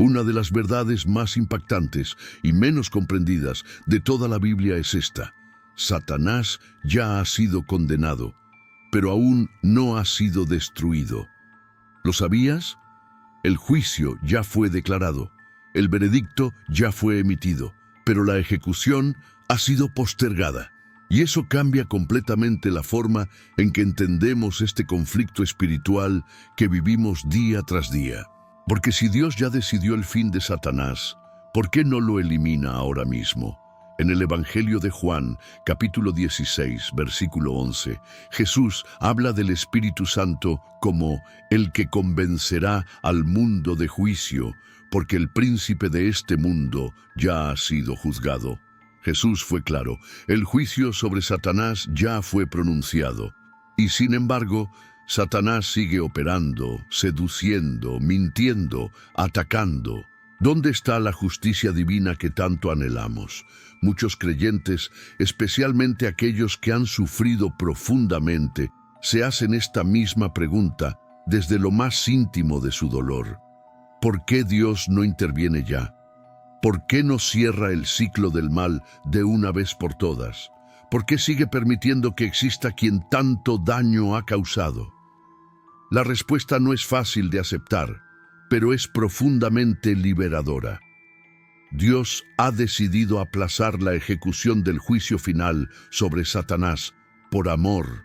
Una de las verdades más impactantes y menos comprendidas de toda la Biblia es esta: Satanás ya ha sido condenado, pero aún no ha sido destruido. ¿Lo sabías? El juicio ya fue declarado, el veredicto ya fue emitido, pero la ejecución ha sido postergada. Y eso cambia completamente la forma en que entendemos este conflicto espiritual que vivimos día tras día. Porque si Dios ya decidió el fin de Satanás, ¿por qué no lo elimina ahora mismo? En el Evangelio de Juan, capítulo 16, versículo 11, Jesús habla del Espíritu Santo como el que convencerá al mundo de juicio, porque el príncipe de este mundo ya ha sido juzgado. Jesús fue claro: el juicio sobre Satanás ya fue pronunciado. Y sin embargo, Satanás sigue operando, seduciendo, mintiendo, atacando. ¿Dónde está la justicia divina que tanto anhelamos? Muchos creyentes, especialmente aquellos que han sufrido profundamente, se hacen esta misma pregunta desde lo más íntimo de su dolor. ¿Por qué Dios no interviene ya? ¿Por qué no cierra el ciclo del mal de una vez por todas? ¿Por qué sigue permitiendo que exista quien tanto daño ha causado? La respuesta no es fácil de aceptar, pero es profundamente liberadora. Dios ha decidido aplazar la ejecución del juicio final sobre Satanás por amor,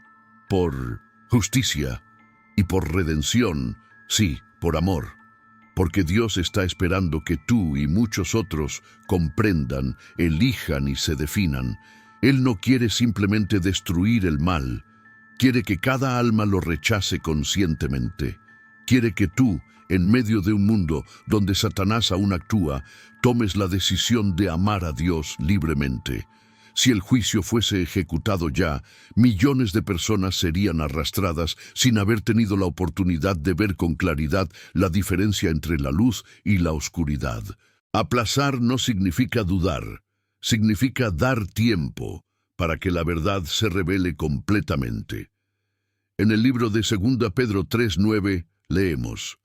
por justicia y por redención. Sí, por amor. Porque Dios está esperando que tú y muchos otros comprendan, elijan y se definan. Él no quiere simplemente destruir el mal. Quiere que cada alma lo rechace conscientemente. Quiere que tú, en medio de un mundo donde Satanás aún actúa, tomes la decisión de amar a Dios libremente. Si el juicio fuese ejecutado ya, millones de personas serían arrastradas sin haber tenido la oportunidad de ver con claridad la diferencia entre la luz y la oscuridad. Aplazar no significa dudar, significa dar tiempo para que la verdad se revele completamente. En el libro de 2 Pedro 3:9 leemos: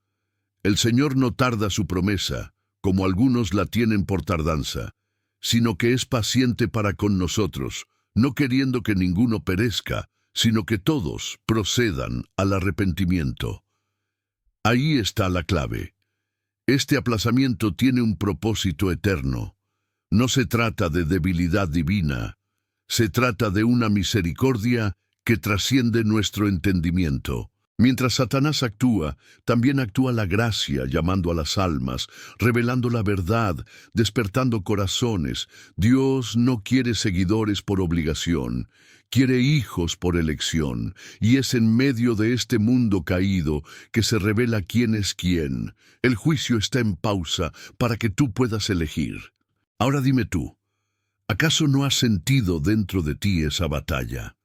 El Señor no tarda su promesa, como algunos la tienen por tardanza, sino que es paciente para con nosotros, no queriendo que ninguno perezca, sino que todos procedan al arrepentimiento. Ahí está la clave. Este aplazamiento tiene un propósito eterno. No se trata de debilidad divina, se trata de una misericordia que trasciende nuestro entendimiento. Mientras Satanás actúa, también actúa la gracia, llamando a las almas, revelando la verdad, despertando corazones. Dios no quiere seguidores por obligación, quiere hijos por elección, y es en medio de este mundo caído que se revela quién es quién. El juicio está en pausa para que tú puedas elegir. Ahora dime tú, ¿acaso no has sentido dentro de ti esa batalla?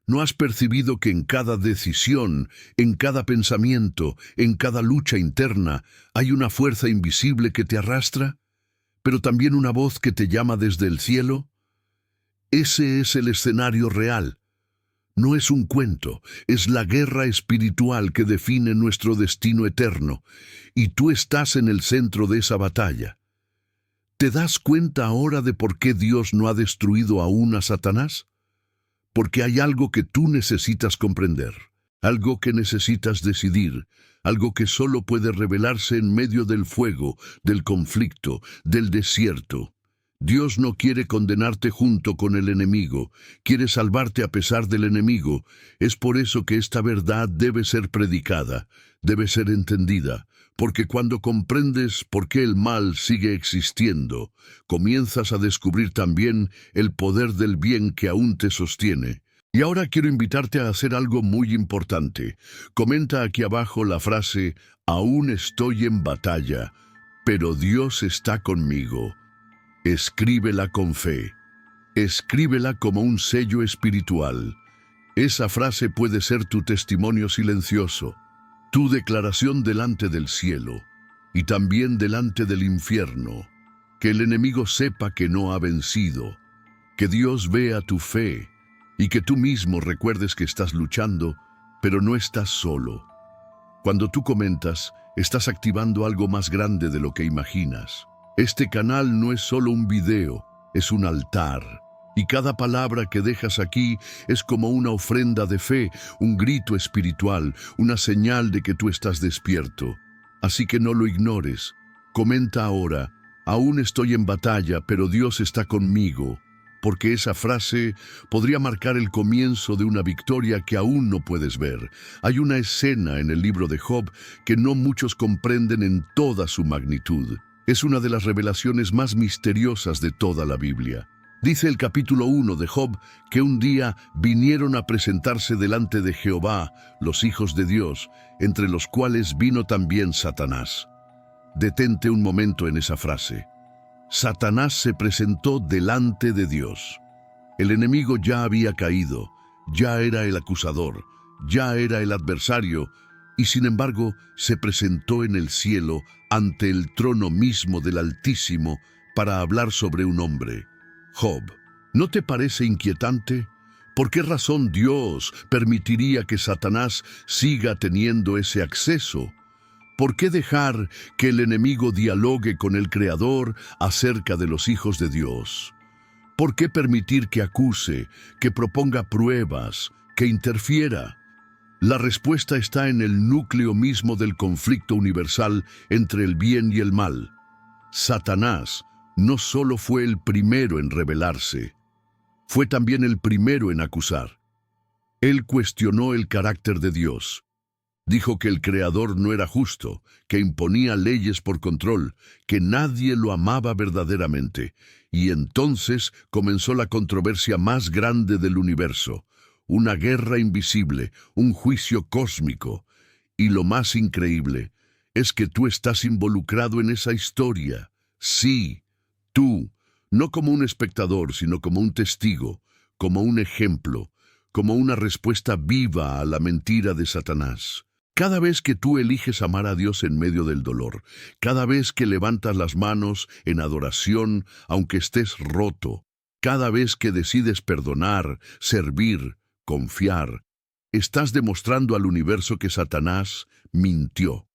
¿No has percibido que en cada decisión, en cada pensamiento, en cada lucha interna, hay una fuerza invisible que te arrastra, pero también una voz que te llama desde el cielo? Ese es el escenario real. No es un cuento, es la guerra espiritual que define nuestro destino eterno, y tú estás en el centro de esa batalla. ¿Te das cuenta ahora de por qué Dios no ha destruido aún a Satanás? Porque hay algo que tú necesitas comprender, algo que necesitas decidir, algo que solo puede revelarse en medio del fuego, del conflicto, del desierto. Dios no quiere condenarte junto con el enemigo, quiere salvarte a pesar del enemigo. Es por eso que esta verdad debe ser predicada, debe ser entendida, porque cuando comprendes por qué el mal sigue existiendo, comienzas a descubrir también el poder del bien que aún te sostiene. Y ahora quiero invitarte a hacer algo muy importante. Comenta aquí abajo la frase: aún estoy en batalla, pero Dios está conmigo. Escríbela con fe. Escríbela como un sello espiritual. Esa frase puede ser tu testimonio silencioso, tu declaración delante del cielo y también delante del infierno. Que el enemigo sepa que no ha vencido, que Dios vea tu fe y que tú mismo recuerdes que estás luchando, pero no estás solo. Cuando tú comentas: estás activando algo más grande de lo que imaginas. Este canal no es solo un video, es un altar. Y cada palabra que dejas aquí es como una ofrenda de fe, un grito espiritual, una señal de que tú estás despierto. Así que no lo ignores. Comenta ahora: aún estoy en batalla, pero Dios está conmigo. Porque esa frase podría marcar el comienzo de una victoria que aún no puedes ver. Hay una escena en el libro de Job que no muchos comprenden en toda su magnitud. Es una de las revelaciones más misteriosas de toda la Biblia. Dice el capítulo 1 de Job que un día vinieron a presentarse delante de Jehová los hijos de Dios, entre los cuales vino también Satanás. Detente un momento en esa frase. Satanás se presentó delante de Dios. El enemigo ya había caído, ya era el acusador, ya era el adversario, y sin embargo se presentó en el cielo ante el trono mismo del Altísimo para hablar sobre un hombre. Job, ¿no te parece inquietante? ¿Por qué razón Dios permitiría que Satanás siga teniendo ese acceso? ¿Por qué dejar que el enemigo dialogue con el Creador acerca de los hijos de Dios? ¿Por qué permitir que acuse, que proponga pruebas, que interfiera? La respuesta está en el núcleo mismo del conflicto universal entre el bien y el mal. Satanás no solo fue el primero en rebelarse, fue también el primero en acusar. Él cuestionó el carácter de Dios. Dijo que el Creador no era justo, que imponía leyes por control, que nadie lo amaba verdaderamente. Y entonces comenzó la controversia más grande del universo, una guerra invisible, un juicio cósmico. Y lo más increíble es que tú estás involucrado en esa historia. Sí, tú, no como un espectador, sino como un testigo, como un ejemplo, como una respuesta viva a la mentira de Satanás. Cada vez que tú eliges amar a Dios en medio del dolor, cada vez que levantas las manos en adoración, aunque estés roto, cada vez que decides perdonar, servir, confiar, estás demostrando al universo que Satanás mintió,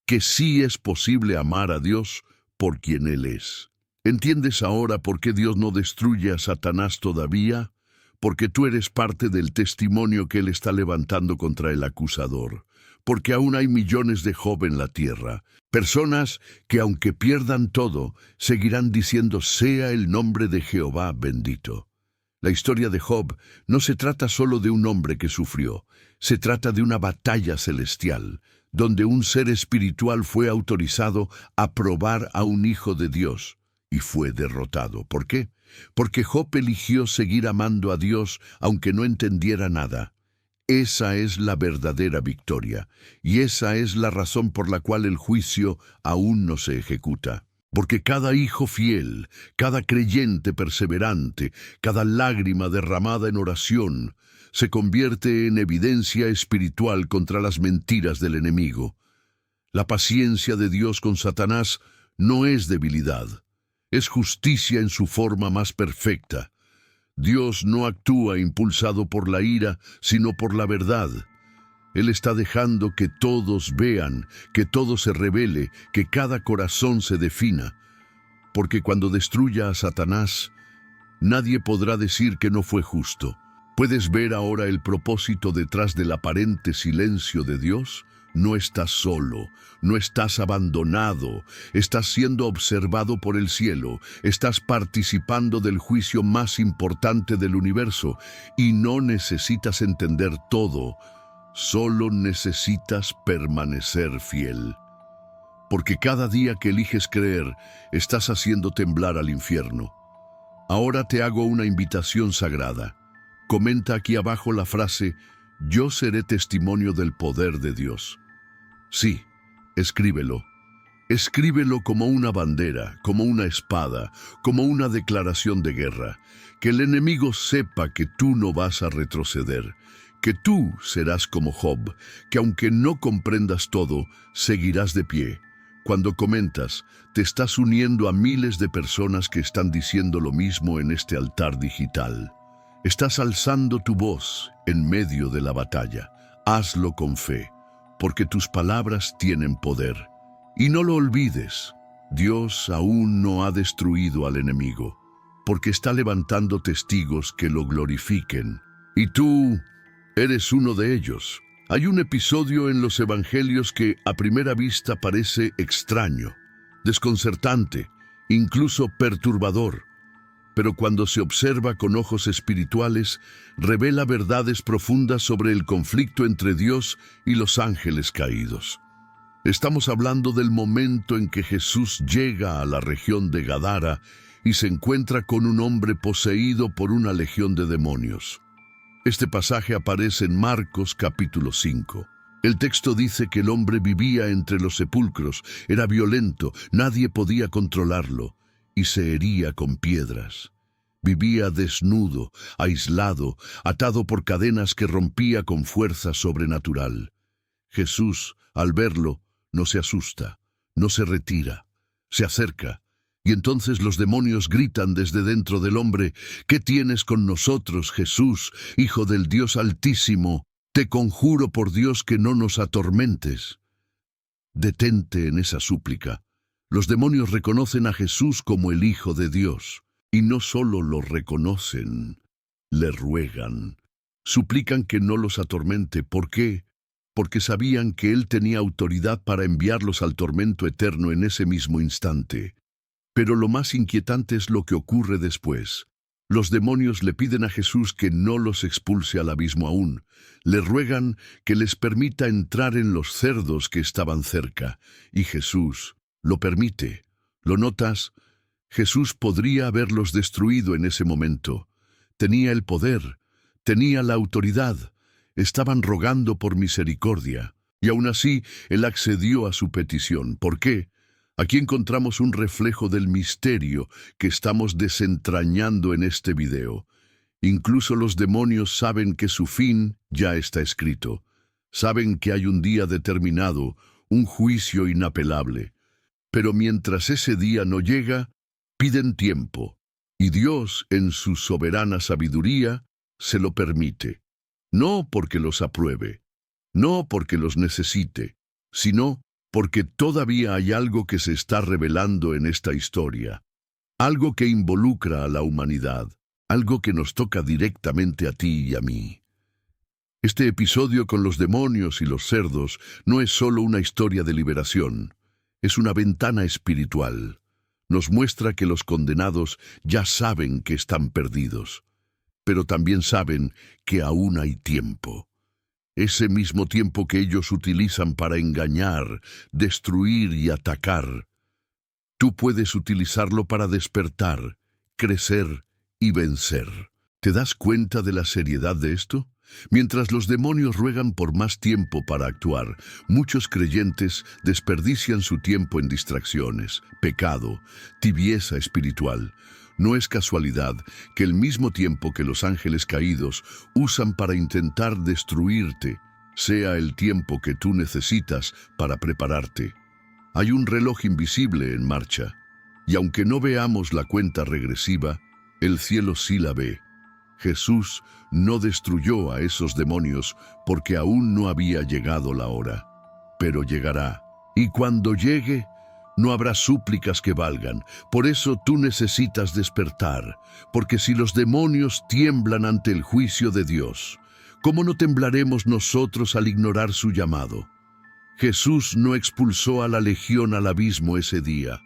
que sí es posible amar a Dios por quien Él es. ¿Entiendes ahora por qué Dios no destruye a Satanás todavía? Porque tú eres parte del testimonio que Él está levantando contra el acusador. Porque aún hay millones de Job en la tierra, personas que aunque pierdan todo, seguirán diciendo: sea el nombre de Jehová bendito. La historia de Job no se trata solo de un hombre que sufrió, se trata de una batalla celestial, donde un ser espiritual fue autorizado a probar a un hijo de Dios, y fue derrotado. ¿Por qué? Porque Job eligió seguir amando a Dios aunque no entendiera nada. Esa es la verdadera victoria, y esa es la razón por la cual el juicio aún no se ejecuta. Porque cada hijo fiel, cada creyente perseverante, cada lágrima derramada en oración, se convierte en evidencia espiritual contra las mentiras del enemigo. La paciencia de Dios con Satanás no es debilidad, es justicia en su forma más perfecta. Dios no actúa impulsado por la ira, sino por la verdad. Él está dejando que todos vean, que todo se revele, que cada corazón se defina. Porque cuando destruya a Satanás, nadie podrá decir que no fue justo. ¿Puedes ver ahora el propósito detrás del aparente silencio de Dios? No estás solo, no estás abandonado, estás siendo observado por el cielo, estás participando del juicio más importante del universo y no necesitas entender todo, solo necesitas permanecer fiel. Porque cada día que eliges creer, estás haciendo temblar al infierno. Ahora te hago una invitación sagrada. Comenta aquí abajo la frase: yo seré testimonio del poder de Dios. Sí, escríbelo. Escríbelo como una bandera, como una espada, como una declaración de guerra. Que el enemigo sepa que tú no vas a retroceder, que tú serás como Job, que aunque no comprendas todo, seguirás de pie. Cuando comentas, te estás uniendo a miles de personas que están diciendo lo mismo en este altar digital. Estás alzando tu voz en medio de la batalla. Hazlo con fe. porque tus palabras tienen poder. Y no lo olvides, Dios aún no ha destruido al enemigo, porque está levantando testigos que lo glorifiquen. Y tú eres uno de ellos. Hay un episodio en los Evangelios que a primera vista parece extraño, desconcertante, incluso perturbador, pero cuando se observa con ojos espirituales, revela verdades profundas sobre el conflicto entre Dios y los ángeles caídos. Estamos hablando del momento en que Jesús llega a la región de Gadara y se encuentra con un hombre poseído por una legión de demonios. Este pasaje aparece en Marcos capítulo 5. El texto dice que el hombre vivía entre los sepulcros, era violento, nadie podía controlarlo, y se hería con piedras. Vivía desnudo, aislado, atado por cadenas que rompía con fuerza sobrenatural. Jesús, al verlo, no se asusta, no se retira, se acerca, y entonces los demonios gritan desde dentro del hombre: «¿Qué tienes con nosotros, Jesús, Hijo del Dios Altísimo? Te conjuro por Dios que no nos atormentes». Detente en esa súplica. Los demonios reconocen a Jesús como el Hijo de Dios, y no solo lo reconocen, le ruegan. Suplican que no los atormente. ¿Por qué? Porque sabían que Él tenía autoridad para enviarlos al tormento eterno en ese mismo instante. Pero lo más inquietante es lo que ocurre después. Los demonios le piden a Jesús que no los expulse al abismo aún. Le ruegan que les permita entrar en los cerdos que estaban cerca. Y Jesús lo permite. ¿Lo notas? Jesús podría haberlos destruido en ese momento. Tenía el poder, tenía la autoridad. Estaban rogando por misericordia. Y aún así, Él accedió a su petición. ¿Por qué? Aquí encontramos un reflejo del misterio que estamos desentrañando en este video. Incluso los demonios saben que su fin ya está escrito. Saben que hay un día determinado, un juicio inapelable. Pero mientras ese día no llega, piden tiempo. Y Dios, en su soberana sabiduría, se lo permite. No porque los apruebe, no porque los necesite, sino porque todavía hay algo que se está revelando en esta historia, algo que involucra a la humanidad, algo que nos toca directamente a ti y a mí. Este episodio con los demonios y los cerdos no es solo una historia de liberación, es una ventana espiritual. Nos muestra que los condenados ya saben que están perdidos, pero también saben que aún hay tiempo. Ese mismo tiempo que ellos utilizan para engañar, destruir y atacar. Tú puedes utilizarlo para despertar, crecer y vencer. ¿Te das cuenta de la seriedad de esto? Mientras los demonios ruegan por más tiempo para actuar, muchos creyentes desperdician su tiempo en distracciones, pecado, tibieza espiritual. No es casualidad que el mismo tiempo que los ángeles caídos usan para intentar destruirte, sea el tiempo que tú necesitas para prepararte. Hay un reloj invisible en marcha, y aunque no veamos la cuenta regresiva, el cielo sí la ve. Jesús no destruyó a esos demonios porque aún no había llegado la hora, pero llegará. Y cuando llegue, no habrá súplicas que valgan. Por eso tú necesitas despertar, porque si los demonios tiemblan ante el juicio de Dios, ¿cómo no temblaremos nosotros al ignorar su llamado? Jesús no expulsó a la legión al abismo ese día,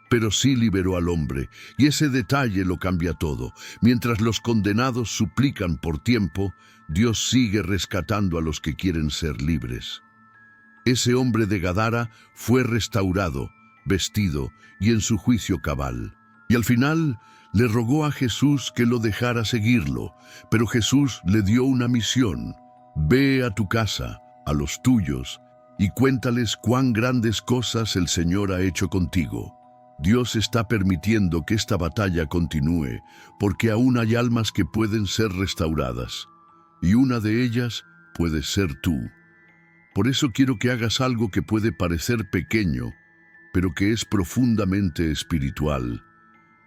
pero sí liberó al hombre, y ese detalle lo cambia todo. Mientras los condenados suplican por tiempo, Dios sigue rescatando a los que quieren ser libres. Ese hombre de Gadara fue restaurado, vestido y en su juicio cabal. Y al final le rogó a Jesús que lo dejara seguirlo, pero Jesús le dio una misión. Ve a tu casa, a los tuyos, y cuéntales cuán grandes cosas el Señor ha hecho contigo. Dios está permitiendo que esta batalla continúe, porque aún hay almas que pueden ser restauradas, y una de ellas puede ser tú. Por eso quiero que hagas algo que puede parecer pequeño, pero que es profundamente espiritual.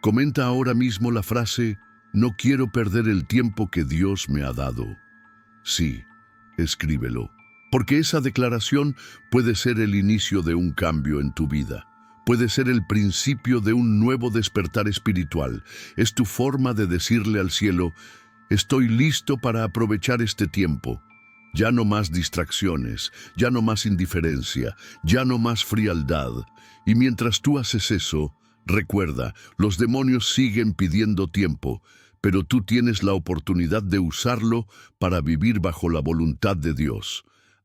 Comenta ahora mismo la frase: «No quiero perder el tiempo que Dios me ha dado». Sí, escríbelo. Porque esa declaración puede ser el inicio de un cambio en tu vida. Puede ser el principio de un nuevo despertar espiritual. Es tu forma de decirle al cielo: estoy listo para aprovechar este tiempo. Ya no más distracciones, ya no más indiferencia, ya no más frialdad. Y mientras tú haces eso, recuerda, los demonios siguen pidiendo tiempo, pero tú tienes la oportunidad de usarlo para vivir bajo la voluntad de Dios.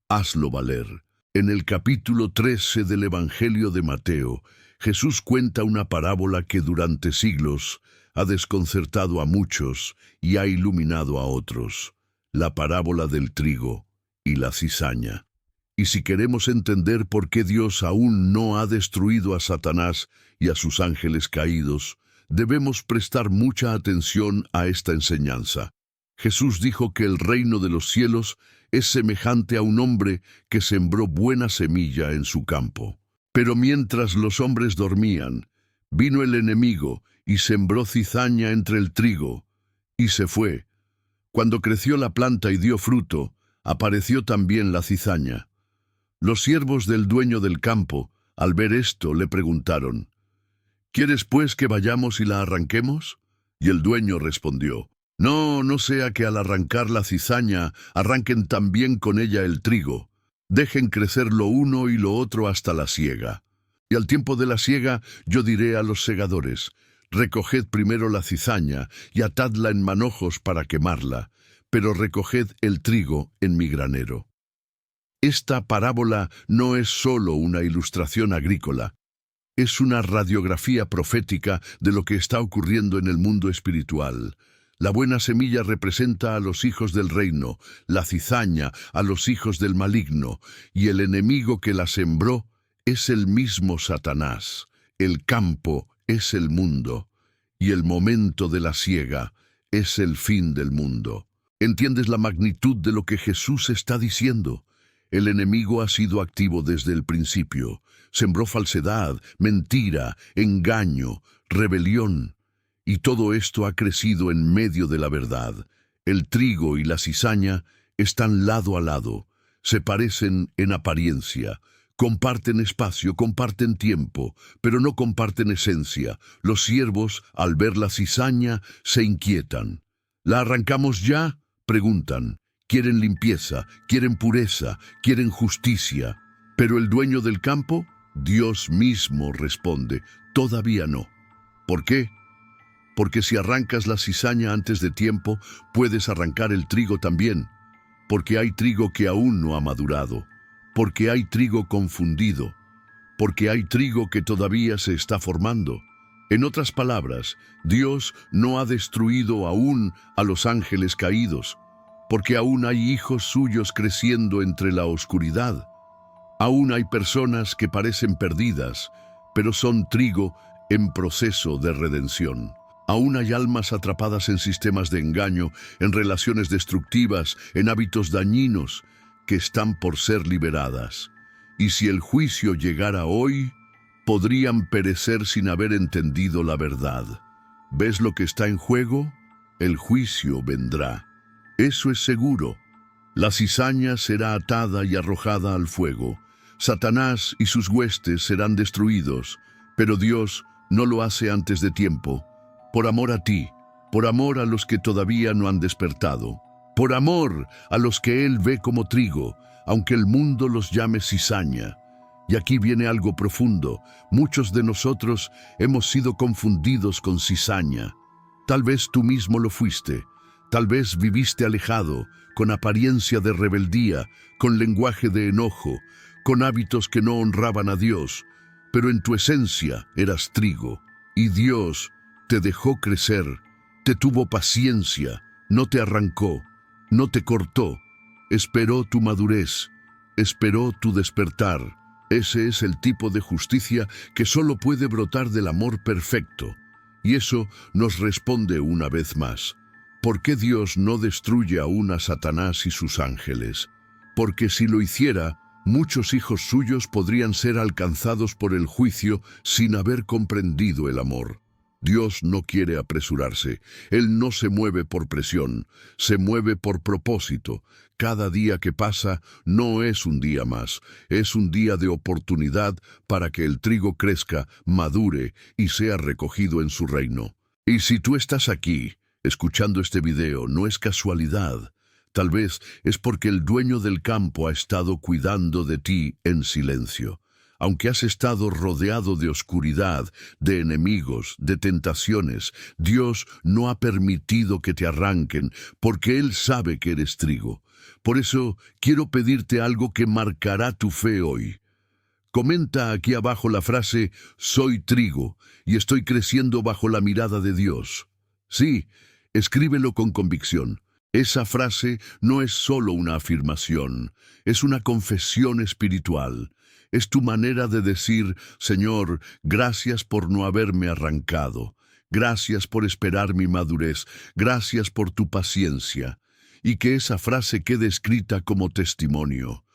Hazlo valer. En el capítulo 13 del Evangelio de Mateo, Jesús cuenta una parábola que durante siglos ha desconcertado a muchos y ha iluminado a otros. La parábola del trigo y la cizaña. Y si queremos entender por qué Dios aún no ha destruido a Satanás y a sus ángeles caídos, debemos prestar mucha atención a esta enseñanza. Jesús dijo que el reino de los cielos es semejante a un hombre que sembró buena semilla en su campo. Pero mientras los hombres dormían, vino el enemigo y sembró cizaña entre el trigo, y se fue. Cuando creció la planta y dio fruto, apareció también la cizaña. Los siervos del dueño del campo, al ver esto, le preguntaron: ¿quieres pues que vayamos y la arranquemos? Y el dueño respondió: No, no sea que al arrancar la cizaña arranquen también con ella el trigo. Dejen crecer lo uno y lo otro hasta la siega. Y al tiempo de la siega yo diré a los segadores: recoged primero la cizaña y atadla en manojos para quemarla, pero recoged el trigo en mi granero. Esta parábola no es solo una ilustración agrícola, es una radiografía profética de lo que está ocurriendo en el mundo espiritual. La buena semilla representa a los hijos del reino, la cizaña a los hijos del maligno, y el enemigo que la sembró es el mismo Satanás. El campo es el mundo, y el momento de la siega es el fin del mundo. ¿Entiendes la magnitud de lo que Jesús está diciendo? El enemigo ha sido activo desde el principio. Sembró falsedad, mentira, engaño, rebelión. Y todo esto ha crecido en medio de la verdad. El trigo y la cizaña están lado a lado. Se parecen en apariencia. Comparten espacio, comparten tiempo, pero no comparten esencia. Los siervos, al ver la cizaña, se inquietan. ¿La arrancamos ya?, preguntan. Quieren limpieza, quieren pureza, quieren justicia. Pero el dueño del campo, Dios mismo, responde: todavía no. ¿Por qué? Porque si arrancas la cizaña antes de tiempo, puedes arrancar el trigo también. Porque hay trigo que aún no ha madurado. Porque hay trigo confundido. Porque hay trigo que todavía se está formando. En otras palabras, Dios no ha destruido aún a los ángeles caídos, porque aún hay hijos suyos creciendo entre la oscuridad. Aún hay personas que parecen perdidas, pero son trigo en proceso de redención. Aún hay almas atrapadas en sistemas de engaño, en relaciones destructivas, en hábitos dañinos, que están por ser liberadas. Y si el juicio llegara hoy, podrían perecer sin haber entendido la verdad. ¿Ves lo que está en juego? El juicio vendrá. Eso es seguro. La cizaña será atada y arrojada al fuego. Satanás y sus huestes serán destruidos, pero Dios no lo hace antes de tiempo, por amor a ti, por amor a los que todavía no han despertado, por amor a los que Él ve como trigo, aunque el mundo los llame cizaña. Y aquí viene algo profundo. Muchos de nosotros hemos sido confundidos con cizaña. Tal vez tú mismo lo fuiste. Tal vez viviste alejado, con apariencia de rebeldía, con lenguaje de enojo, con hábitos que no honraban a Dios, pero en tu esencia eras trigo, y Dios te dejó crecer, te tuvo paciencia, no te arrancó, no te cortó, esperó tu madurez, esperó tu despertar. Ese es el tipo de justicia que solo puede brotar del amor perfecto. Y eso nos responde una vez más: ¿por qué Dios no destruye aún a Satanás y sus ángeles? Porque si lo hiciera, muchos hijos suyos podrían ser alcanzados por el juicio sin haber comprendido el amor. Dios no quiere apresurarse. Él no se mueve por presión, se mueve por propósito. Cada día que pasa no es un día más, es un día de oportunidad para que el trigo crezca, madure y sea recogido en su reino. Y si tú estás aquí, escuchando este video, no es casualidad. Tal vez es porque el dueño del campo ha estado cuidando de ti en silencio. Aunque has estado rodeado de oscuridad, de enemigos, de tentaciones, Dios no ha permitido que te arranquen, porque Él sabe que eres trigo. Por eso quiero pedirte algo que marcará tu fe hoy. Comenta aquí abajo la frase «Soy trigo y estoy creciendo bajo la mirada de Dios». Sí, escríbelo con convicción. Esa frase no es solo una afirmación, es una confesión espiritual. Es tu manera de decir, Señor, gracias por no haberme arrancado, gracias por esperar mi madurez, gracias por tu paciencia. Y que esa frase quede escrita como testimonio,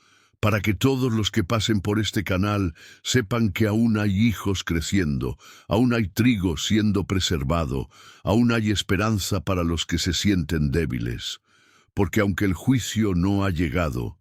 para que todos los que pasen por este canal sepan que aún hay hijos creciendo, aún hay trigo siendo preservado, aún hay esperanza para los que se sienten débiles. Porque aunque el juicio no ha llegado,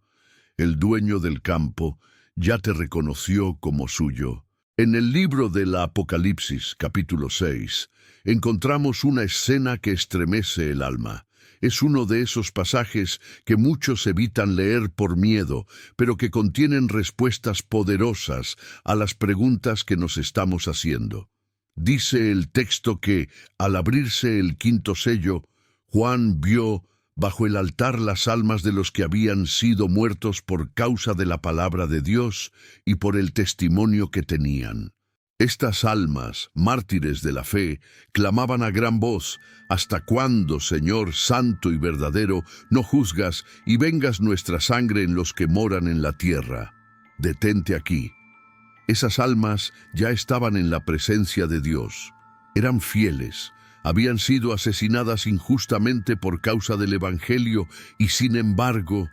el dueño del campo ya te reconoció como suyo. En el libro del Apocalipsis, capítulo 6, encontramos una escena que estremece el alma. Es uno de esos pasajes que muchos evitan leer por miedo, pero que contienen respuestas poderosas a las preguntas que nos estamos haciendo. Dice el texto que, al abrirse el quinto sello, Juan vio bajo el altar las almas de los que habían sido muertos por causa de la palabra de Dios y por el testimonio que tenían. Estas almas, mártires de la fe, clamaban a gran voz: «¿Hasta cuándo, Señor santo y verdadero, no juzgas y vengas nuestra sangre en los que moran en la tierra? Detente aquí». Esas almas ya estaban en la presencia de Dios. Eran fieles, habían sido asesinadas injustamente por causa del Evangelio y sin embargo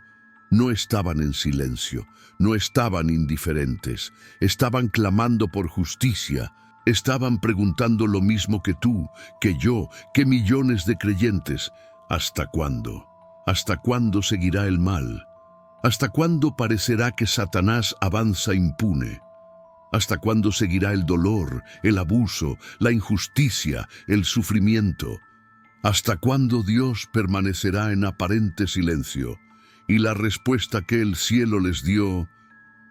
no estaban en silencio, no estaban indiferentes, estaban clamando por justicia, estaban preguntando lo mismo que tú, que yo, que millones de creyentes. ¿Hasta cuándo? ¿Hasta cuándo seguirá el mal? ¿Hasta cuándo parecerá que Satanás avanza impune? ¿Hasta cuándo seguirá el dolor, el abuso, la injusticia, el sufrimiento? ¿Hasta cuándo Dios permanecerá en aparente silencio? Y la respuesta que el cielo les dio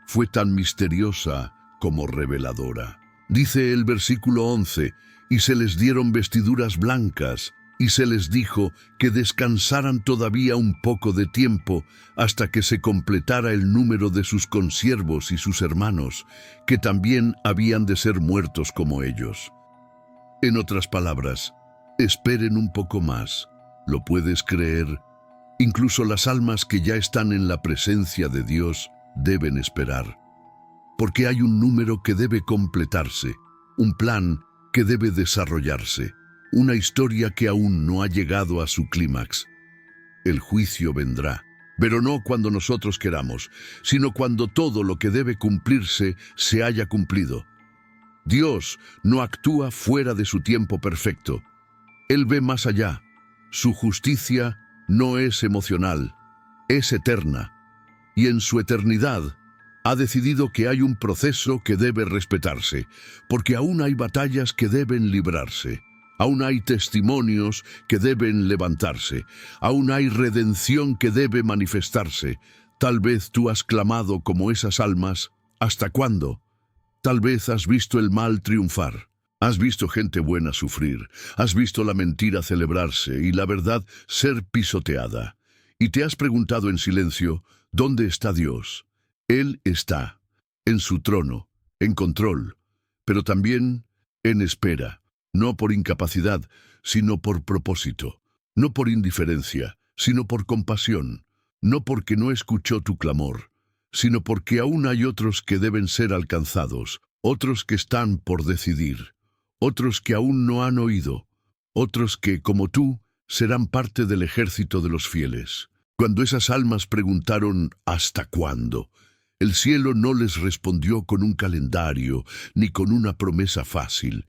fue tan misteriosa como reveladora. Dice el versículo 11, «Y se les dieron vestiduras blancas, y se les dijo que descansaran todavía un poco de tiempo hasta que se completara el número de sus consiervos y sus hermanos, que también habían de ser muertos como ellos». En otras palabras, esperen un poco más. ¿Lo puedes creer? Incluso las almas que ya están en la presencia de Dios deben esperar. Porque hay un número que debe completarse, un plan que debe desarrollarse, una historia que aún no ha llegado a su clímax. El juicio vendrá, pero no cuando nosotros queramos, sino cuando todo lo que debe cumplirse se haya cumplido. Dios no actúa fuera de su tiempo perfecto. Él ve más allá. Su justicia no es emocional, es eterna. Y en su eternidad ha decidido que hay un proceso que debe respetarse, porque aún hay batallas que deben librarse. Aún hay testimonios que deben levantarse. Aún hay redención que debe manifestarse. Tal vez tú has clamado como esas almas. ¿Hasta cuándo? Tal vez has visto el mal triunfar. Has visto gente buena sufrir. Has visto la mentira celebrarse y la verdad ser pisoteada. Y te has preguntado en silencio, ¿dónde está Dios? Él está, en su trono, en control, pero también en espera. No por incapacidad, sino por propósito. No por indiferencia, sino por compasión. No porque no escuchó tu clamor, sino porque aún hay otros que deben ser alcanzados, otros que están por decidir, otros que aún no han oído, otros que, como tú, serán parte del ejército de los fieles. Cuando esas almas preguntaron ¿hasta cuándo?, el cielo no les respondió con un calendario ni con una promesa fácil.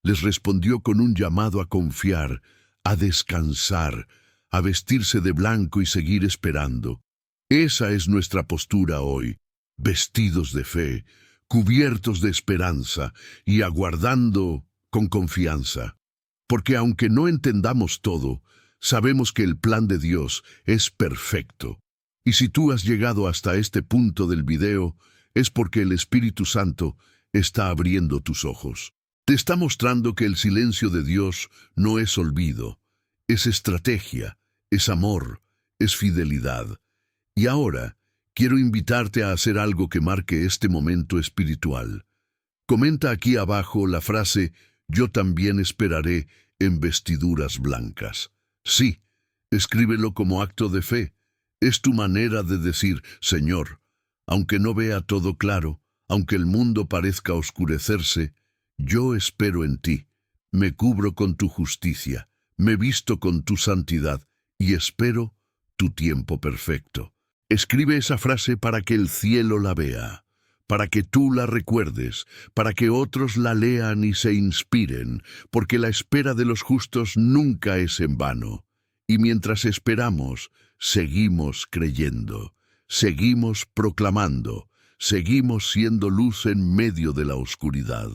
Les respondió con un llamado a confiar, a descansar, a vestirse de blanco y seguir esperando. Esa es nuestra postura hoy, vestidos de fe, cubiertos de esperanza y aguardando con confianza. Porque aunque no entendamos todo, sabemos que el plan de Dios es perfecto. Y si tú has llegado hasta este punto del video, es porque el Espíritu Santo está abriendo tus ojos. Te está mostrando que el silencio de Dios no es olvido, es estrategia, es amor, es fidelidad. Y ahora, quiero invitarte a hacer algo que marque este momento espiritual. Comenta aquí abajo la frase «Yo también esperaré en vestiduras blancas». Sí, escríbelo como acto de fe. Es tu manera de decir, Señor, aunque no vea todo claro, aunque el mundo parezca oscurecerse, yo espero en ti, me cubro con tu justicia, me visto con tu santidad y espero tu tiempo perfecto. Escribe esa frase para que el cielo la vea, para que tú la recuerdes, para que otros la lean y se inspiren, porque la espera de los justos nunca es en vano. Y mientras esperamos, seguimos creyendo, seguimos proclamando, seguimos siendo luz en medio de la oscuridad.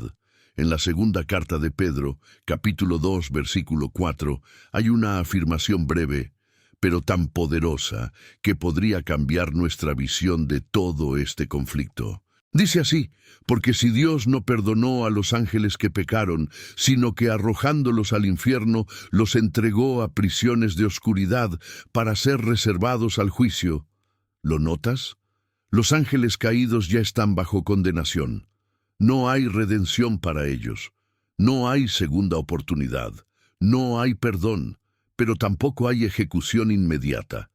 En la segunda carta de Pedro, capítulo 2, versículo 4, hay una afirmación breve, pero tan poderosa, que podría cambiar nuestra visión de todo este conflicto. Dice así, porque si Dios no perdonó a los ángeles que pecaron, sino que arrojándolos al infierno, los entregó a prisiones de oscuridad para ser reservados al juicio. ¿Lo notas? Los ángeles caídos ya están bajo condenación. No hay redención para ellos. No hay segunda oportunidad. No hay perdón, pero tampoco hay ejecución inmediata.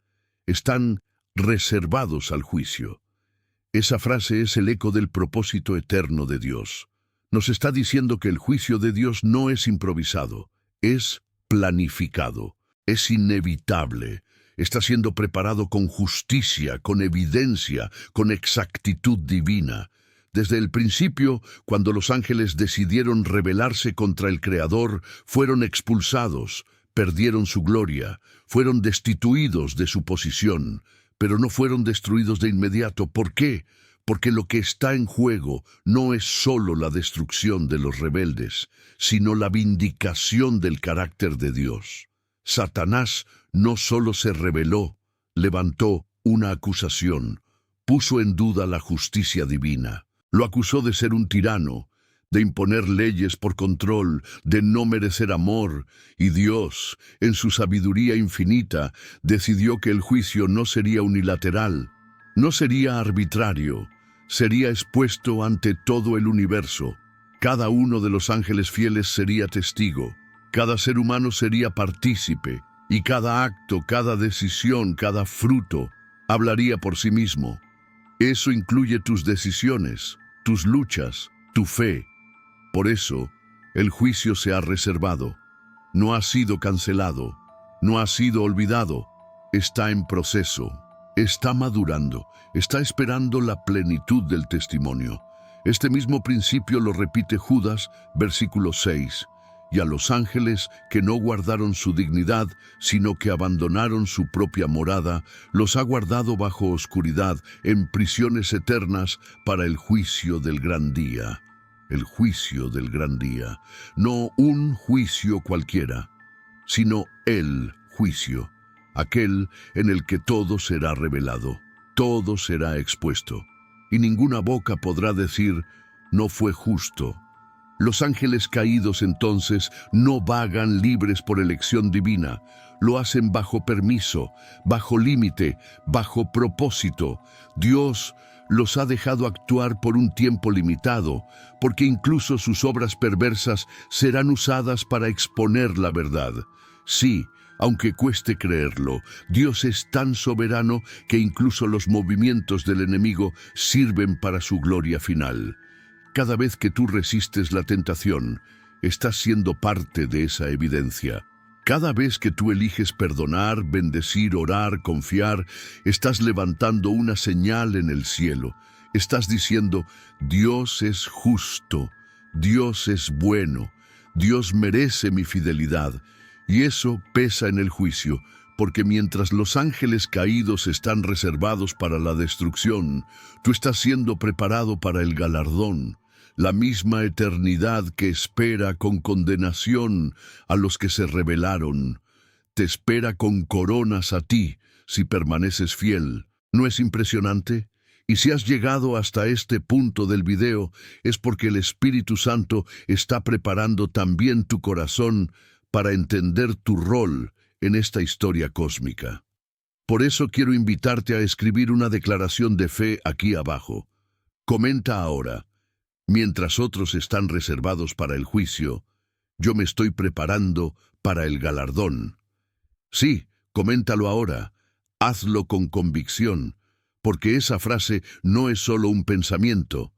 Están reservados al juicio. Esa frase es el eco del propósito eterno de Dios. Nos está diciendo que el juicio de Dios no es improvisado, es planificado, es inevitable. Está siendo preparado con justicia, con evidencia, con exactitud divina. Desde el principio, cuando los ángeles decidieron rebelarse contra el Creador, fueron expulsados, perdieron su gloria, fueron destituidos de su posición, pero no fueron destruidos de inmediato. ¿Por qué? Porque lo que está en juego no es solo la destrucción de los rebeldes, sino la vindicación del carácter de Dios. Satanás no solo se rebeló, levantó una acusación, puso en duda la justicia divina. Lo acusó de ser un tirano, de imponer leyes por control, de no merecer amor, y Dios, en su sabiduría infinita, decidió que el juicio no sería unilateral, no sería arbitrario, sería expuesto ante todo el universo. Cada uno de los ángeles fieles sería testigo, cada ser humano sería partícipe, y cada acto, cada decisión, cada fruto, hablaría por sí mismo. Eso incluye tus decisiones, tus luchas, tu fe. Por eso, el juicio se ha reservado. No ha sido cancelado, no ha sido olvidado. Está en proceso, está madurando, está esperando la plenitud del testimonio. Este mismo principio lo repite Judas, versículo 6. Y a los ángeles que no guardaron su dignidad, sino que abandonaron su propia morada, los ha guardado bajo oscuridad, en prisiones eternas, para el juicio del gran día. El juicio del gran día. No un juicio cualquiera, sino el juicio, aquel en el que todo será revelado, todo será expuesto, y ninguna boca podrá decir, no fue justo. Los ángeles caídos entonces no vagan libres por elección divina, lo hacen bajo permiso, bajo límite, bajo propósito. Dios los ha dejado actuar por un tiempo limitado, porque incluso sus obras perversas serán usadas para exponer la verdad. Sí, aunque cueste creerlo, Dios es tan soberano que incluso los movimientos del enemigo sirven para su gloria final. Cada vez que tú resistes la tentación, estás siendo parte de esa evidencia. Cada vez que tú eliges perdonar, bendecir, orar, confiar, estás levantando una señal en el cielo. Estás diciendo, Dios es justo, Dios es bueno, Dios merece mi fidelidad, y eso pesa en el juicio, porque mientras los ángeles caídos están reservados para la destrucción, tú estás siendo preparado para el galardón, la misma eternidad que espera con condenación a los que se rebelaron. Te espera con coronas a ti, si permaneces fiel. ¿No es impresionante? Y si has llegado hasta este punto del video, es porque el Espíritu Santo está preparando también tu corazón para entender tu rol en esta historia cósmica. Por eso quiero invitarte a escribir una declaración de fe aquí abajo. Comenta ahora: mientras otros están reservados para el juicio, yo me estoy preparando para el galardón. Sí, coméntalo ahora. Hazlo con convicción, porque esa frase no es solo un pensamiento,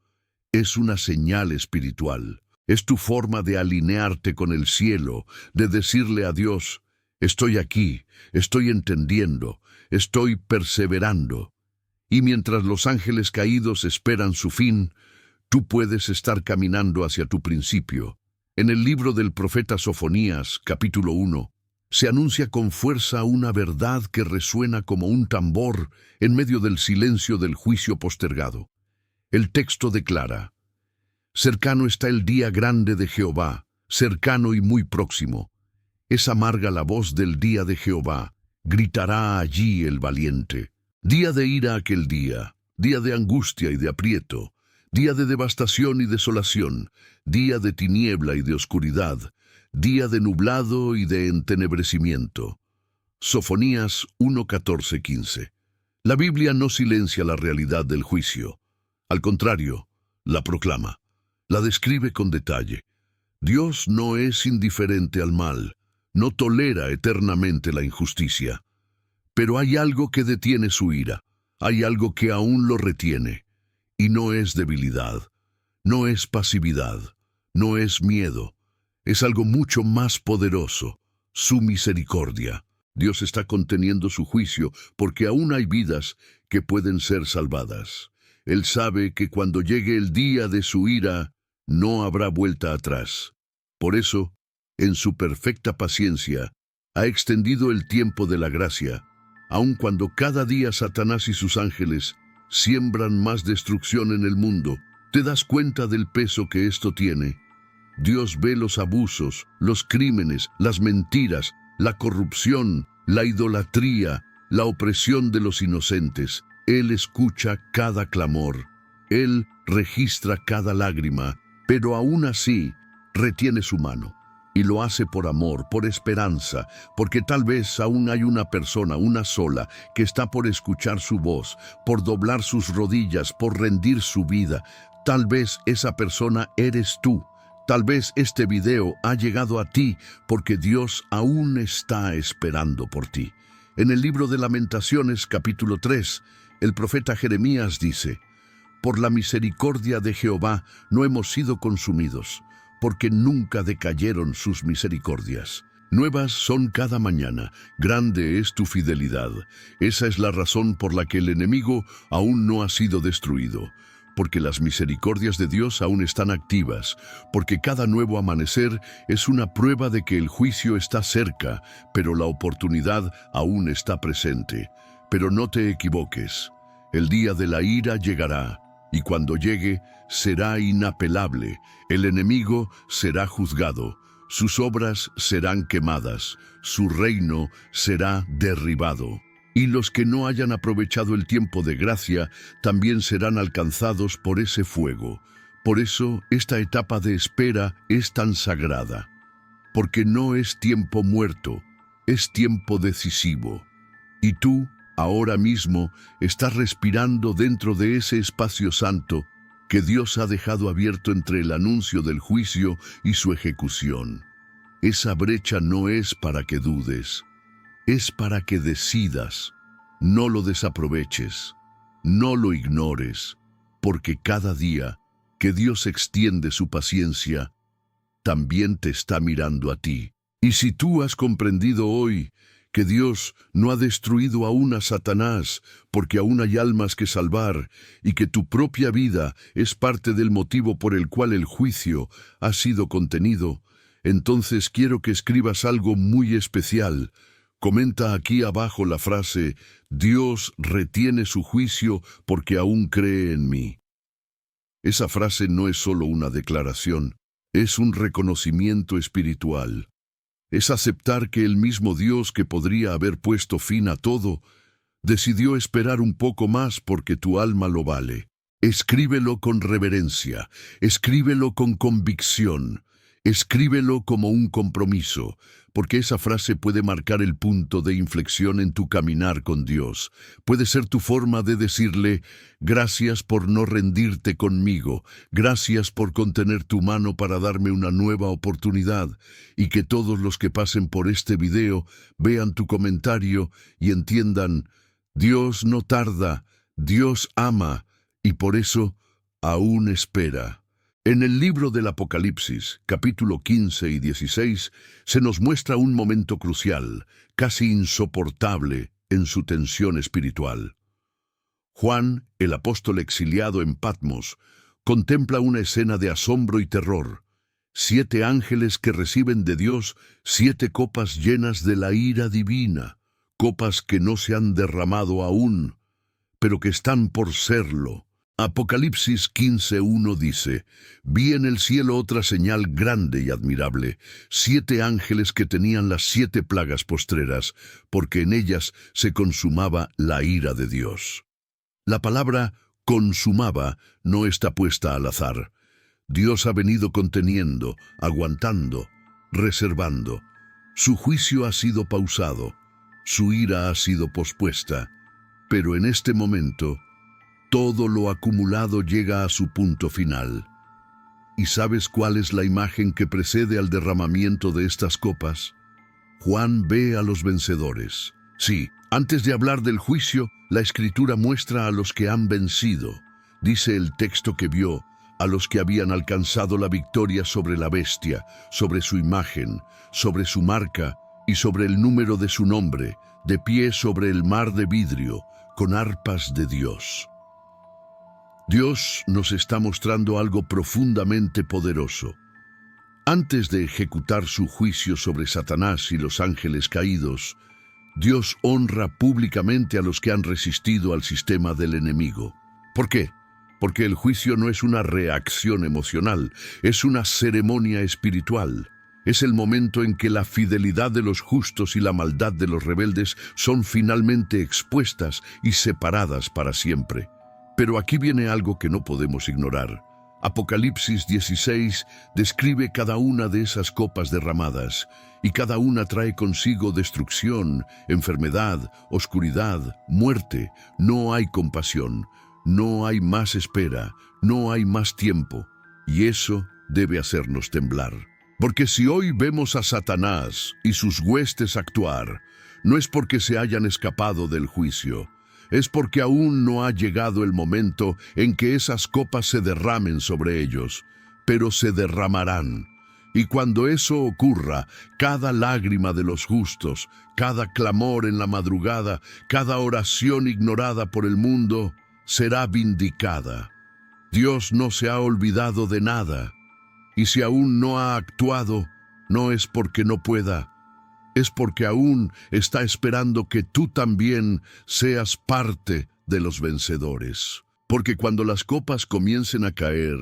es una señal espiritual. Es tu forma de alinearte con el cielo, de decirle a Dios: estoy aquí, estoy entendiendo, estoy perseverando. Y mientras los ángeles caídos esperan su fin, tú puedes estar caminando hacia tu principio. En el libro del profeta Sofonías, capítulo 1, se anuncia con fuerza una verdad que resuena como un tambor en medio del silencio del juicio postergado. El texto declara: cercano está el día grande de Jehová, cercano y muy próximo. Es amarga la voz del día de Jehová, gritará allí el valiente. Día de ira aquel día de angustia y de aprieto, día de devastación y desolación, día de tiniebla y de oscuridad, día de nublado y de entenebrecimiento. Sofonías 1:14-15. La Biblia no silencia la realidad del juicio. Al contrario, la proclama, la describe con detalle. Dios no es indiferente al mal, no tolera eternamente la injusticia. Pero hay algo que detiene su ira, hay algo que aún lo retiene. Y no es debilidad, no es pasividad, no es miedo. Es algo mucho más poderoso: su misericordia. Dios está conteniendo su juicio porque aún hay vidas que pueden ser salvadas. Él sabe que cuando llegue el día de su ira, no habrá vuelta atrás. Por eso, en su perfecta paciencia, ha extendido el tiempo de la gracia, aun cuando cada día Satanás y sus ángeles siembran más destrucción en el mundo. ¿Te das cuenta del peso que esto tiene? Dios ve los abusos, los crímenes, las mentiras, la corrupción, la idolatría, la opresión de los inocentes. Él escucha cada clamor. Él registra cada lágrima, pero aún así retiene su mano. Y lo hace por amor, por esperanza, porque tal vez aún hay una persona, una sola, que está por escuchar su voz, por doblar sus rodillas, por rendir su vida. Tal vez esa persona eres tú. Tal vez este video ha llegado a ti porque Dios aún está esperando por ti. En el libro de Lamentaciones, capítulo 3, el profeta Jeremías dice: por la misericordia de Jehová no hemos sido consumidos, porque nunca decayeron sus misericordias. Nuevas son cada mañana, grande es tu fidelidad. Esa es la razón por la que el enemigo aún no ha sido destruido, porque las misericordias de Dios aún están activas, porque cada nuevo amanecer es una prueba de que el juicio está cerca, pero la oportunidad aún está presente. Pero no te equivoques, el día de la ira llegará, y cuando llegue, será inapelable. El enemigo será juzgado, sus obras serán quemadas, su reino será derribado. Y los que no hayan aprovechado el tiempo de gracia también serán alcanzados por ese fuego. Por eso esta etapa de espera es tan sagrada, porque no es tiempo muerto, es tiempo decisivo. Y tú, ahora mismo, estás respirando dentro de ese espacio santo que Dios ha dejado abierto entre el anuncio del juicio y su ejecución. Esa brecha no es para que dudes, es para que decidas. No lo desaproveches, no lo ignores, porque cada día que Dios extiende su paciencia, también te está mirando a ti. Y si tú has comprendido hoy que Dios no ha destruido aún a Satanás, porque aún hay almas que salvar, y que tu propia vida es parte del motivo por el cual el juicio ha sido contenido, entonces quiero que escribas algo muy especial. Comenta aquí abajo la frase: Dios retiene su juicio porque aún cree en mí. Esa frase no es solo una declaración, es un reconocimiento espiritual. Es aceptar que el mismo Dios que podría haber puesto fin a todo, decidió esperar un poco más porque tu alma lo vale. Escríbelo con reverencia, escríbelo con convicción, escríbelo como un compromiso, porque esa frase puede marcar el punto de inflexión en tu caminar con Dios. Puede ser tu forma de decirle: gracias por no rendirte conmigo, gracias por contener tu mano para darme una nueva oportunidad, y que todos los que pasen por este video vean tu comentario y entiendan: Dios no tarda, Dios ama, y por eso aún espera. En el libro del Apocalipsis, capítulo 15 y 16, se nos muestra un momento crucial, casi insoportable en su tensión espiritual. Juan, el apóstol exiliado en Patmos, contempla una escena de asombro y terror. 7 ángeles que reciben de Dios 7 copas llenas de la ira divina, copas que no se han derramado aún, pero que están por serlo. Apocalipsis 15:1 dice: vi en el cielo otra señal grande y admirable, 7 ángeles que tenían las 7 plagas postreras, porque en ellas se consumaba la ira de Dios. La palabra consumaba no está puesta al azar. Dios ha venido conteniendo, aguantando, reservando. Su juicio ha sido pausado, su ira ha sido pospuesta, pero en este momento todo lo acumulado llega a su punto final. ¿Y sabes cuál es la imagen que precede al derramamiento de estas copas? Juan ve a los vencedores. Sí, antes de hablar del juicio, la Escritura muestra a los que han vencido. Dice el texto que vio: a los que habían alcanzado la victoria sobre la bestia, sobre su imagen, sobre su marca y sobre el número de su nombre, de pie sobre el mar de vidrio, con arpas de Dios. Dios nos está mostrando algo profundamente poderoso. Antes de ejecutar su juicio sobre Satanás y los ángeles caídos, Dios honra públicamente a los que han resistido al sistema del enemigo. ¿Por qué? Porque el juicio no es una reacción emocional, es una ceremonia espiritual. Es el momento en que la fidelidad de los justos y la maldad de los rebeldes son finalmente expuestas y separadas para siempre. Pero aquí viene algo que no podemos ignorar. Apocalipsis 16 describe cada una de esas copas derramadas, y cada una trae consigo destrucción, enfermedad, oscuridad, muerte. No hay compasión, no hay más espera, no hay más tiempo, y eso debe hacernos temblar. Porque si hoy vemos a Satanás y sus huestes actuar, no es porque se hayan escapado del juicio, es porque aún no ha llegado el momento en que esas copas se derramen sobre ellos, pero se derramarán. Y cuando eso ocurra, cada lágrima de los justos, cada clamor en la madrugada, cada oración ignorada por el mundo, será vindicada. Dios no se ha olvidado de nada, y si aún no ha actuado, no es porque no pueda, es porque aún está esperando que tú también seas parte de los vencedores. Porque cuando las copas comiencen a caer,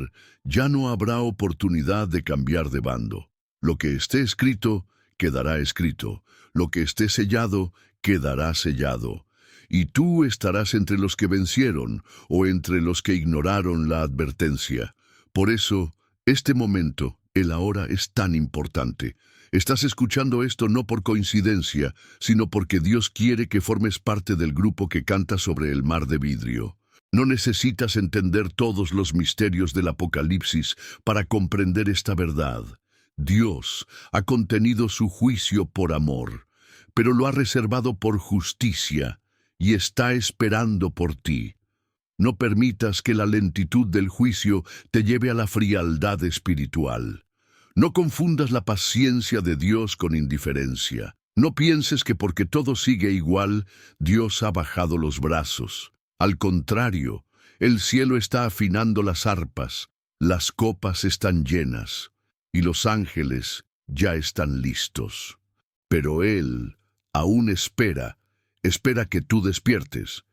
ya no habrá oportunidad de cambiar de bando. Lo que esté escrito, quedará escrito. Lo que esté sellado, quedará sellado. Y tú estarás entre los que vencieron o entre los que ignoraron la advertencia. Por eso, este momento, el ahora, es tan importante. Estás escuchando esto no por coincidencia, sino porque Dios quiere que formes parte del grupo que canta sobre el mar de vidrio. No necesitas entender todos los misterios del Apocalipsis para comprender esta verdad. Dios ha contenido su juicio por amor, pero lo ha reservado por justicia y está esperando por ti. No permitas que la lentitud del juicio te lleve a la frialdad espiritual. No confundas la paciencia de Dios con indiferencia. No pienses que porque todo sigue igual, Dios ha bajado los brazos. Al contrario, el cielo está afinando las arpas, las copas están llenas, y los ángeles ya están listos. Pero Él aún espera que tú despiertes,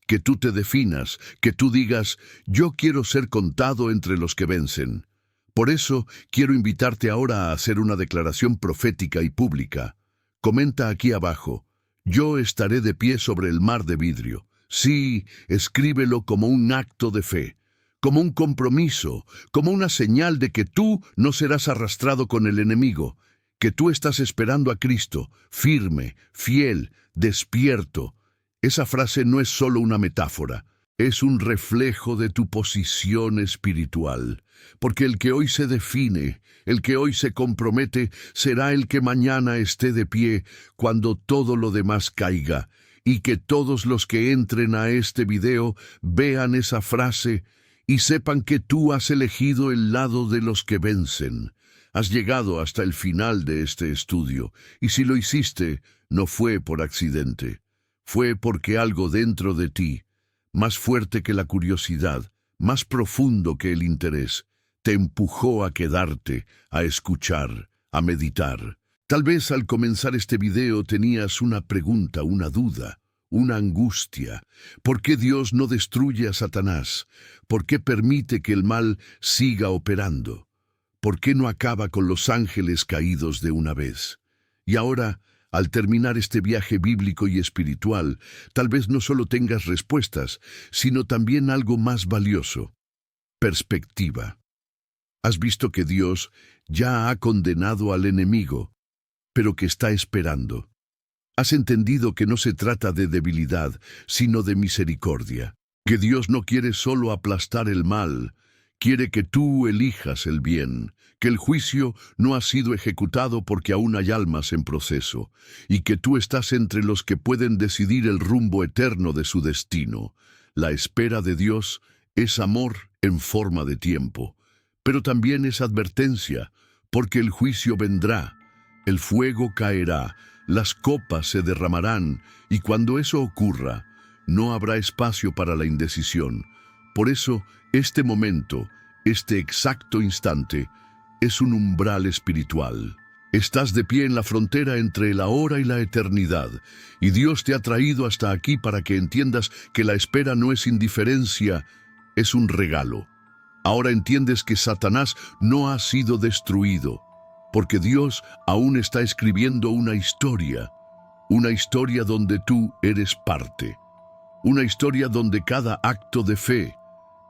que tú te definas, que tú digas, yo quiero ser contado entre los que vencen. Por eso quiero invitarte ahora a hacer una declaración profética y pública. Comenta aquí abajo, yo estaré de pie sobre el mar de vidrio. Sí, escríbelo como un acto de fe, como un compromiso, como una señal de que tú no serás arrastrado con el enemigo, que tú estás esperando a Cristo, firme, fiel, despierto. Esa frase no es solo una metáfora, es un reflejo de tu posición espiritual, porque el que hoy se define, el que hoy se compromete, será el que mañana esté de pie cuando todo lo demás caiga, y que todos los que entren a este video vean esa frase y sepan que tú has elegido el lado de los que vencen. Has llegado hasta el final de este estudio, y si lo hiciste, no fue por accidente. Fue porque algo dentro de ti, más fuerte que la curiosidad, más profundo que el interés, te empujó a quedarte, a escuchar, a meditar. Tal vez al comenzar este video tenías una pregunta, una duda, una angustia. ¿Por qué Dios no destruye a Satanás? ¿Por qué permite que el mal siga operando? ¿Por qué no acaba con los ángeles caídos de una vez? Y ahora, al terminar este viaje bíblico y espiritual, tal vez no solo tengas respuestas, sino también algo más valioso: perspectiva. Has visto que Dios ya ha condenado al enemigo, pero que está esperando. Has entendido que no se trata de debilidad, sino de misericordia. Que Dios no quiere solo aplastar el mal, quiere que tú elijas el bien, que el juicio no ha sido ejecutado porque aún hay almas en proceso, y que tú estás entre los que pueden decidir el rumbo eterno de su destino. La espera de Dios es amor en forma de tiempo, pero también es advertencia, porque el juicio vendrá, el fuego caerá, las copas se derramarán, y cuando eso ocurra, no habrá espacio para la indecisión. Por eso, este momento, este exacto instante, es un umbral espiritual. Estás de pie en la frontera entre el ahora y la eternidad, y Dios te ha traído hasta aquí para que entiendas que la espera no es indiferencia, es un regalo. Ahora entiendes que Satanás no ha sido destruido, porque Dios aún está escribiendo una historia donde tú eres parte, una historia donde cada acto de fe,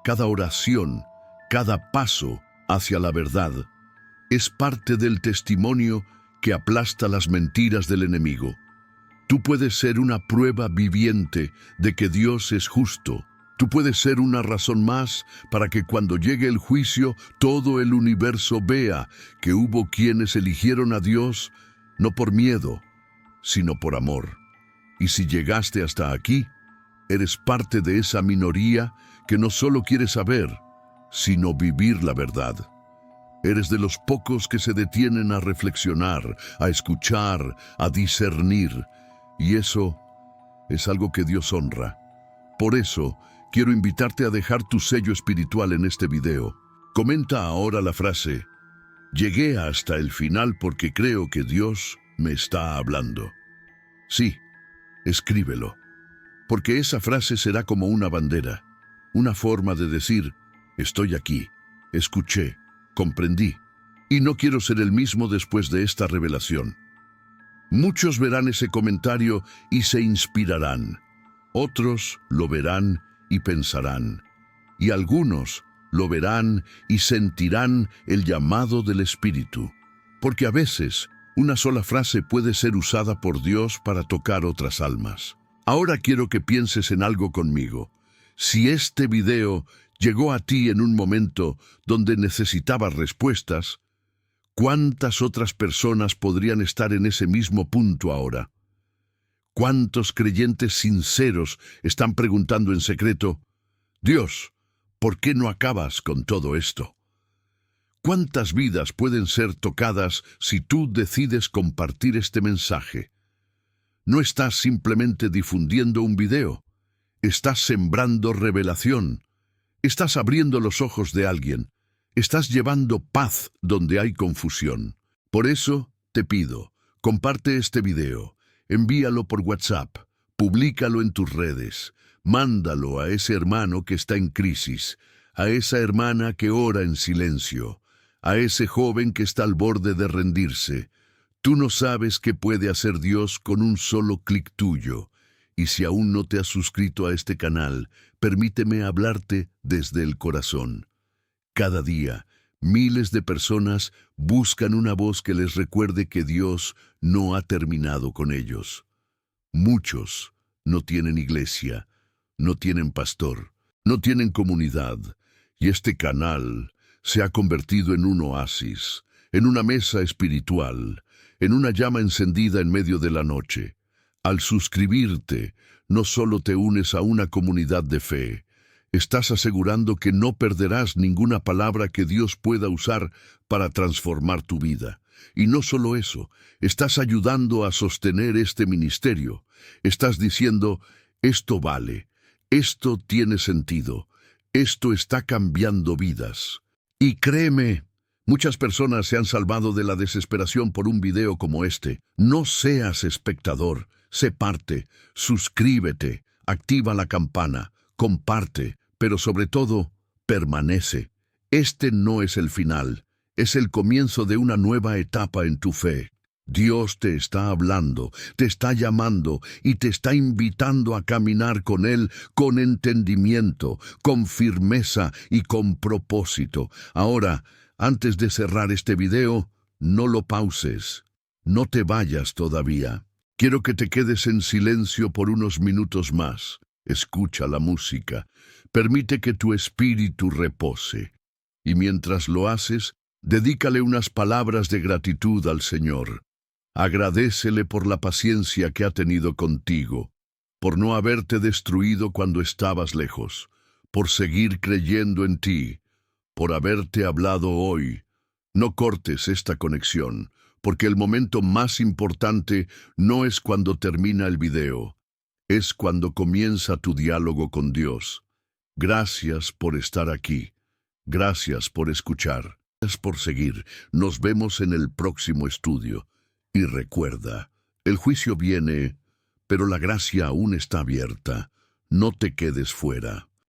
cada oración, cada paso hacia la verdad, es parte del testimonio que aplasta las mentiras del enemigo. Tú puedes ser una prueba viviente de que Dios es justo. Tú puedes ser una razón más para que cuando llegue el juicio todo el universo vea que hubo quienes eligieron a Dios no por miedo, sino por amor. Y si llegaste hasta aquí, eres parte de esa minoría que no solo quiere saber, sino vivir la verdad. Eres de los pocos que se detienen a reflexionar, a escuchar, a discernir, y eso es algo que Dios honra. Por eso, quiero invitarte a dejar tu sello espiritual en este video. Comenta ahora la frase: llegué hasta el final porque creo que Dios me está hablando. Sí, escríbelo, porque esa frase será como una bandera, una forma de decir, estoy aquí, escuché, comprendí, y no quiero ser el mismo después de esta revelación. Muchos verán ese comentario y se inspirarán. Otros lo verán y pensarán, y algunos lo verán y sentirán el llamado del Espíritu, porque a veces una sola frase puede ser usada por Dios para tocar otras almas. Ahora quiero que pienses en algo conmigo. Si este video llegó a ti en un momento donde necesitabas respuestas, ¿cuántas otras personas podrían estar en ese mismo punto ahora? ¿Cuántos creyentes sinceros están preguntando en secreto, Dios, ¿por qué no acabas con todo esto? ¿Cuántas vidas pueden ser tocadas si tú decides compartir este mensaje? No estás simplemente difundiendo un video, estás sembrando revelación, estás abriendo los ojos de alguien, estás llevando paz donde hay confusión. Por eso, te pido, comparte este video, envíalo por WhatsApp, públicalo en tus redes, mándalo a ese hermano que está en crisis, a esa hermana que ora en silencio, a ese joven que está al borde de rendirse. Tú no sabes qué puede hacer Dios con un solo clic tuyo. Y si aún no te has suscrito a este canal, permíteme hablarte desde el corazón. Cada día, miles de personas buscan una voz que les recuerde que Dios no ha terminado con ellos. Muchos no tienen iglesia, no tienen pastor, no tienen comunidad, y este canal se ha convertido en un oasis, en una mesa espiritual, en una llama encendida en medio de la noche. Al suscribirte, no solo te unes a una comunidad de fe, estás asegurando que no perderás ninguna palabra que Dios pueda usar para transformar tu vida. Y no solo eso, estás ayudando a sostener este ministerio. Estás diciendo, esto vale, esto tiene sentido, esto está cambiando vidas. Y créeme, muchas personas se han salvado de la desesperación por un video como este. No seas espectador, sé parte, suscríbete, activa la campana, comparte, pero sobre todo, permanece. Este no es el final, es el comienzo de una nueva etapa en tu fe. Dios te está hablando, te está llamando y te está invitando a caminar con Él con entendimiento, con firmeza y con propósito. Ahora, antes de cerrar este video, no lo pauses, no te vayas todavía. Quiero que te quedes en silencio por unos minutos más. Escucha la música, permite que tu espíritu repose. Y mientras lo haces, dedícale unas palabras de gratitud al Señor. Agradécele por la paciencia que ha tenido contigo, por no haberte destruido cuando estabas lejos, por seguir creyendo en ti, por haberte hablado hoy. No cortes esta conexión, porque el momento más importante no es cuando termina el video, es cuando comienza tu diálogo con Dios. Gracias por estar aquí. Gracias por escuchar. Gracias por seguir. Nos vemos en el próximo estudio. Y recuerda, el juicio viene, pero la gracia aún está abierta. No te quedes fuera.